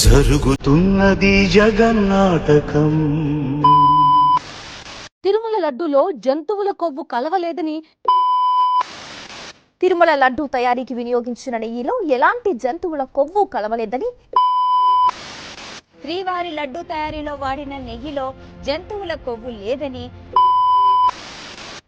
జరుగుతున్నది జగన్నాటకం. తిరుమల లడ్డూలో జంతువుల కొవ్వు కలవలేదని, తిరుమల లడ్డూ తయారీకి వినియోగించిన నెయ్యిలో ఎలాంటి జంతువుల కొవ్వు కలవలేదని, శ్రీవారి లడ్డూ తయారీలో వాడిన నెయ్యిలో జంతువుల కొవ్వు లేదని,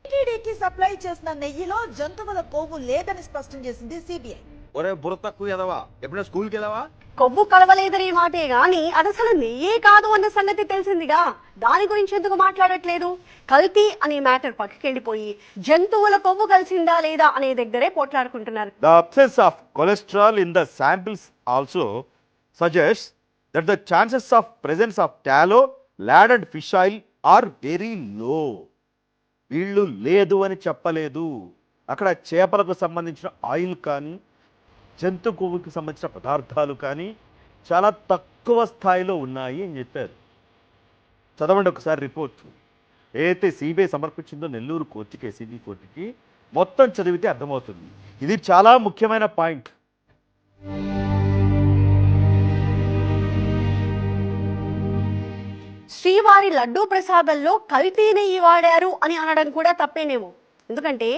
టీటీడీకి సప్లై చేసిన నెయ్యిలో జంతువుల కొవ్వు లేదని స్పష్టం చేసింది సిబిఐ. ఒరే బుర్ర తక్కువ ఎదవా, ఎప్పుడైనా స్కూల్కి వెళ్ళావా? కొవ్వు కలవలేదనే మాటే గాని అది అసలు నెయ్యే కాదు అన్న సంగతి తెలిసిందిగా. దాని గురించి ఎందుకు మాట్లాడట్లేదు? కల్తీ అనే మ్యాటర్ పక్కకెళ్ళిపోయి జంతువుల కొవ్వు కలిసిందా లేదా అనే దగ్గరే పోట్లాడుకుంటున్నారు. The absence of cholesterol in the samples also suggests that the chances of presence of tallow, lard and fish oil are very low. వీళ్ళు లేదు అని చెప్పలేదు. అక్కడ చేపలకు సంబంధించిన ఆయిల్ కానీ జంతు కొవ్వుకి సంబంధించిన పదార్థాలు కానీ చాలా తక్కువ స్థాయిలో ఉన్నాయి అని చెప్పారు. చదవండి ఒకసారి రిపోర్ట్. ఏదైతే సిబిఐ సమర్పించిందో నెల్లూరు కోర్టుకి, ఏసీబీ కోర్టుకి, మొత్తం చదివితే అర్థమవుతుంది. ఇది చాలా ముఖ్యమైన పాయింట్. శ్రీవారి లడ్డూ ప్రసాదంలో కల్తీ నెయ్యి వాడారు అని అనడం కూడా తప్పేనేమో. ఎందుకంటే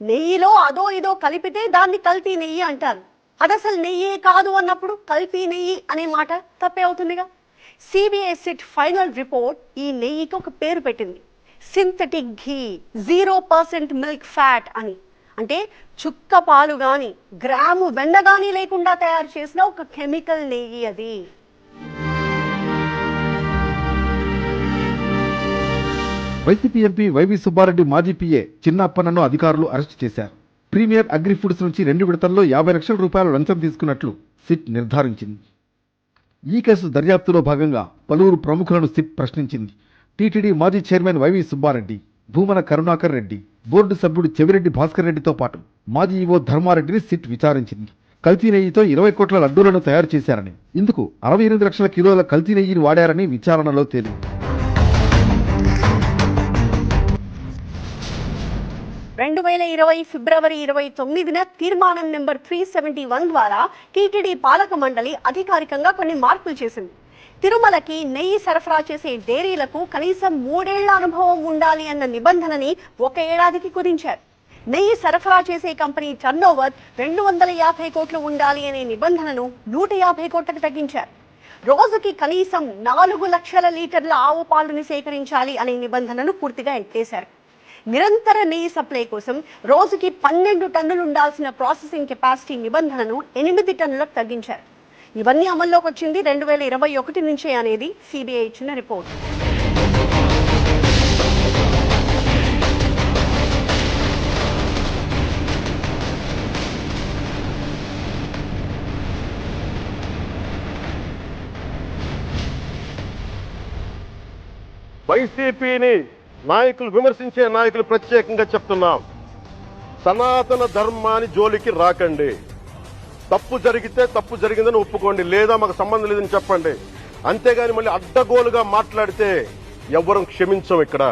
నెయ్యిలో అదో ఇదో కలిపితే దాన్ని కల్తీ నెయ్యి అంటారు. అది అసలు నెయ్యే కాదు అన్నప్పుడు కల్తీ నెయ్యి అనే మాట తప్పే అవుతుందిగా. సిబిఐ సిట్ ఫైనల్ రిపోర్ట్ ఈ నెయ్యికి ఒక పేరు పెట్టింది, సింథటిక్ ఘీ, 0% మిల్క్ ఫ్యాట్ అని. అంటే చుక్క పాలు కానీ గ్రాము వెన్న కానీ లేకుండా తయారు చేసిన ఒక కెమికల్ నెయ్యి అది. వైసీపీ ఎంపీ వైవి సుబ్బారెడ్డి మాజీ పిఏ చిన్నప్పన్నను అధికారులు అరెస్టు చేశారు. ప్రీమియర్ అగ్రి ఫుడ్స్ నుంచి 2 విడతల్లో 50 లక్షల రూపాయల లంచం తీసుకున్నట్లు సిట్ నిర్ధారించింది. ఈ కేసు దర్యాప్తులో భాగంగా పలువురు ప్రముఖులను సిట్ ప్రశ్నించింది. టీటీడీ మాజీ chairman YV Subbareddy, Bhumana Karunakar Reddy, board సభ్యుడు చెవిరెడ్డి భాస్కర్ రెడ్డితో పాటు మాజీ ఈవో ధర్మారెడ్డిని సిట్ విచారించింది. కల్తీ నెయ్యితో 20 కోట్ల లడ్డూలను తయారు చేశారని, ఇందుకు 68 లక్షల కిలోల కల్తీ నెయ్యిని వాడారని విచారణలో తేలింది. 2020 ఫిబ్రవరి 29న తీర్మానం నెంబర్ 371 ద్వారా టీటీడీ పాలక మండలి అధికారికంగా కొన్ని మార్పులు చేసింది. తిరుమలకి నెయ్యి సరఫరా చేసే డైరీలకు కనీసం 3 ఏళ్ల అనుభవం ఉండాలి అన్న నిబంధనని 1 ఏడాదికి కుదించారు. నెయ్యి సరఫరా చేసే కంపెనీ టర్నోవర్ 250 కోట్లు ఉండాలి అనే నిబంధనను 150 కోట్లకు తగ్గించారు. రోజుకి కనీసం 4 లక్షల లీటర్ల ఆవు పాలుని సేకరించాలి అనే నిబంధనను పూర్తిగా ఎత్తేశారు. నిరంతర నెయ్యి సప్లై కోసం రోజుకి 12 టన్నులు ఉండాల్సిన ప్రాసెసింగ్ కెపాసిటీ నిబంధనను 8 టన్నులకు తగ్గించారు. ఇవన్నీ అమల్లోకి వచ్చింది 2021 నుంచే అనేది సిబిఐ ఇచ్చిన రిపోర్ట్. వైసీపీని నాయకులు విమర్శించే నాయకులు ప్రత్యేకంగా చెప్తున్నాం, సనాతన ధర్మాన్ని జోలికి రాకండి. తప్పు జరిగితే తప్పు జరిగిందని ఒప్పుకోండి, లేదా మాకు సంబంధం లేదని చెప్పండి. అంతేగాని మళ్ళీ అడ్డగోలుగా మాట్లాడితే ఎవ్వరం క్షమించం ఇక్కడ.